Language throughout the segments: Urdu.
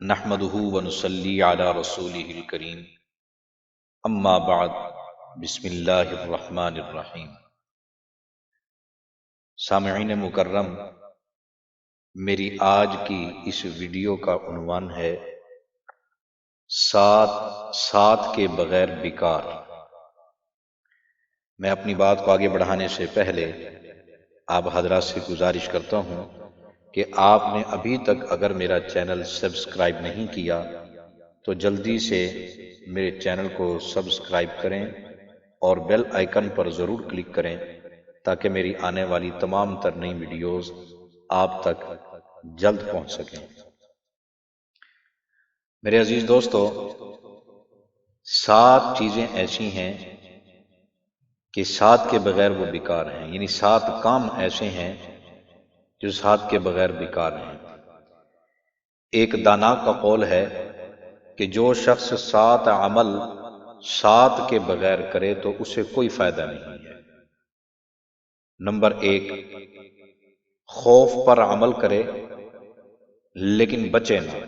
نحمدہ ونصلی علی رسولہ الکریم اما بعد بسم اللہ الرحمن الرحیم۔ سامعین مکرم، میری آج کی اس ویڈیو کا عنوان ہے ساتھ کے بغیر بیکار۔ میں اپنی بات کو آگے بڑھانے سے پہلے آپ حضرات سے گزارش کرتا ہوں کہ آپ نے ابھی تک اگر میرا چینل سبسکرائب نہیں کیا تو جلدی سے میرے چینل کو سبسکرائب کریں اور بیل آئیکن پر ضرور کلک کریں تاکہ میری آنے والی تمام تر نئی ویڈیوز آپ تک جلد پہنچ سکیں۔ میرے عزیز دوستو، 7 چیزیں ایسی ہیں کہ ساتھ کے بغیر وہ بیکار ہیں، یعنی 7 کام ایسے ہیں جو ساتھ کے بغیر بیکار ہیں۔ ایک دانا کا قول ہے کہ جو شخص 7 عمل ساتھ کے بغیر کرے تو اسے کوئی فائدہ نہیں ہے۔ نمبر 1، خوف پر عمل کرے لیکن بچے نہ،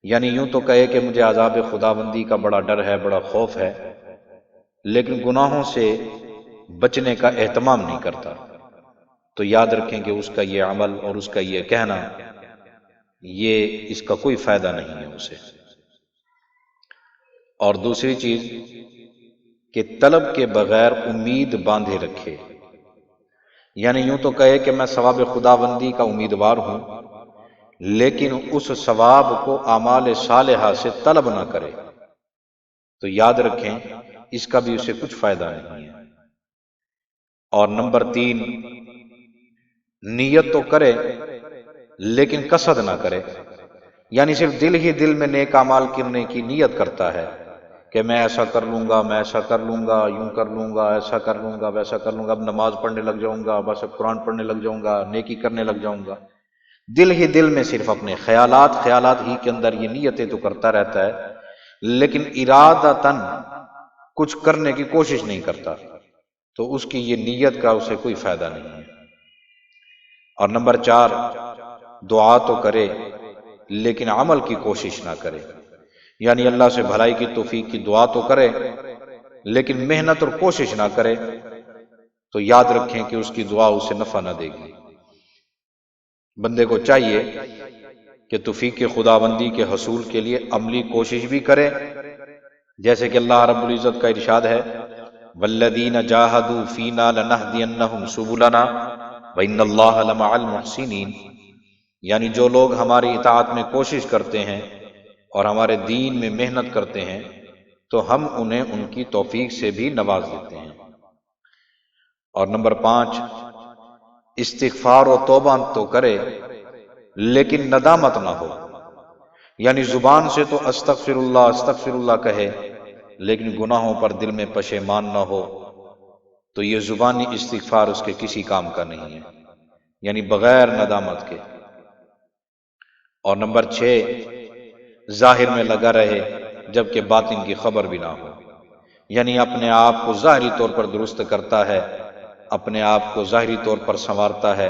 یعنی یوں تو کہے کہ مجھے عذاب خداوندی کا بڑا ڈر ہے، بڑا خوف ہے، لیکن گناہوں سے بچنے کا اہتمام نہیں کرتا، تو یاد رکھیں کہ اس کا یہ عمل اور اس کا یہ کہنا، یہ اس کا کوئی فائدہ نہیں ہے اسے۔ اور دوسری چیز کہ طلب کے بغیر امید باندھے رکھے، یعنی یوں تو کہے کہ میں ثواب خداوندی کا امیدوار ہوں، لیکن اس ثواب کو اعمال صالحہ سے طلب نہ کرے، تو یاد رکھیں اس کا بھی اسے کچھ فائدہ نہیں ہے۔ اور نمبر 3، نیت تو کرے لیکن قصد نہ کرے، یعنی صرف دل ہی دل میں نیک اعمال کرنے کی نیت کرتا ہے کہ میں ایسا کر لوں گا، میں ایسا کر لوں گا، یوں کر لوں گا، ایسا کر لوں گا، ویسا کر لوں گا، اب نماز پڑھنے لگ جاؤں گا، بس اب قرآن پڑھنے لگ جاؤں گا، نیکی کرنے لگ جاؤں گا۔ دل ہی دل میں صرف اپنے خیالات ہی کے اندر یہ نیتیں تو کرتا رہتا ہے، لیکن ارادتاً کچھ کرنے کی کوشش نہیں کرتا، تو اس کی یہ نیت کا اسے کوئی فائدہ نہیں ہے۔ اور نمبر 4، دعا تو کرے لیکن عمل کی کوشش نہ کرے، یعنی اللہ سے بھلائی کی توفیق کی دعا تو کرے لیکن محنت اور کوشش نہ کرے، تو یاد رکھیں کہ اس کی دعا اسے نفع نہ دے گی۔ بندے کو چاہیے کہ توفیق خداوندی کے حصول کے لیے عملی کوشش بھی کرے، جیسے کہ اللہ رب العزت کا ارشاد ہے والذین جاہدوا فینا لنہدینہم سبلنا وان اللہ لمع المحسنین، یعنی جو لوگ ہماری اطاعت میں کوشش کرتے ہیں اور ہمارے دین میں محنت کرتے ہیں تو ہم انہیں ان کی توفیق سے بھی نواز دیتے ہیں۔ اور نمبر 5، استغفار و توبہ تو کرے لیکن ندامت نہ ہو، یعنی زبان سے تو استغفر اللہ کہے لیکن گناہوں پر دل میں پشیمان نہ ہو، تو یہ زبانی استغفار اس کے کسی کام کا نہیں ہے، یعنی بغیر ندامت کے۔ اور نمبر 6، ظاہر میں لگا رہے جبکہ باطن کی خبر بھی نہ ہو، یعنی اپنے آپ کو ظاہری طور پر درست کرتا ہے، اپنے آپ کو ظاہری طور پر سنوارتا ہے،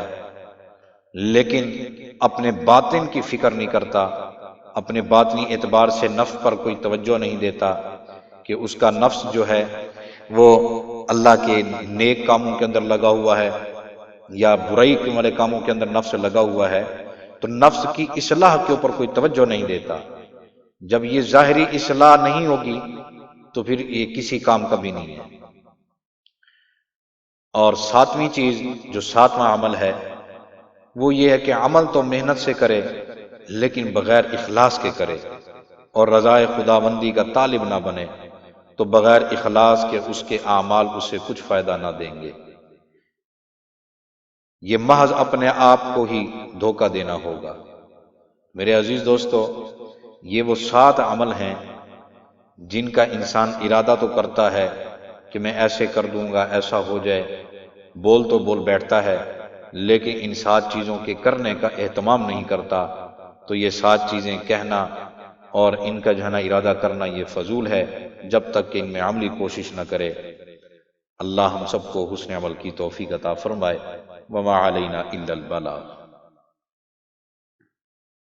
لیکن اپنے باطن کی فکر نہیں کرتا، اپنے باطنی اعتبار سے نفس پر کوئی توجہ نہیں دیتا کہ اس کا نفس جو ہے وہ اللہ کے نیک کاموں کے اندر لگا ہوا ہے یا برائی والے کاموں کے اندر نفس لگا ہوا ہے، تو نفس کی اصلاح کے اوپر کوئی توجہ نہیں دیتا۔ جب یہ ظاہری اصلاح نہیں ہوگی تو پھر یہ کسی کام کا بھی نہیں ہے۔ اور 7ویں چیز جو 7واں عمل ہے وہ یہ ہے کہ عمل تو محنت سے کرے لیکن بغیر اخلاص کے کرے، اور رضائے خداوندی کا طالب نہ بنے، تو بغیر اخلاص کے اس کے اعمال اسے کچھ فائدہ نہ دیں گے۔ یہ محض اپنے آپ کو ہی دھوکہ دینا ہوگا۔ میرے عزیز دوستو، یہ وہ 7 عمل ہیں جن کا انسان ارادہ تو کرتا ہے کہ میں ایسے کر دوں گا، ایسا ہو جائے، بول تو بول بیٹھتا ہے، لیکن ان 7 چیزوں کے کرنے کا اہتمام نہیں کرتا، تو یہ 7 چیزیں کہنا اور ان کا جو ہے نا ارادہ کرنا یہ فضول ہے جب تک کہ ان میں عملی کوشش نہ کرے۔ اللہ ہم سب کو حسن عمل کی توفیق عطا فرمائے۔ وما علینا الا البلاغ۔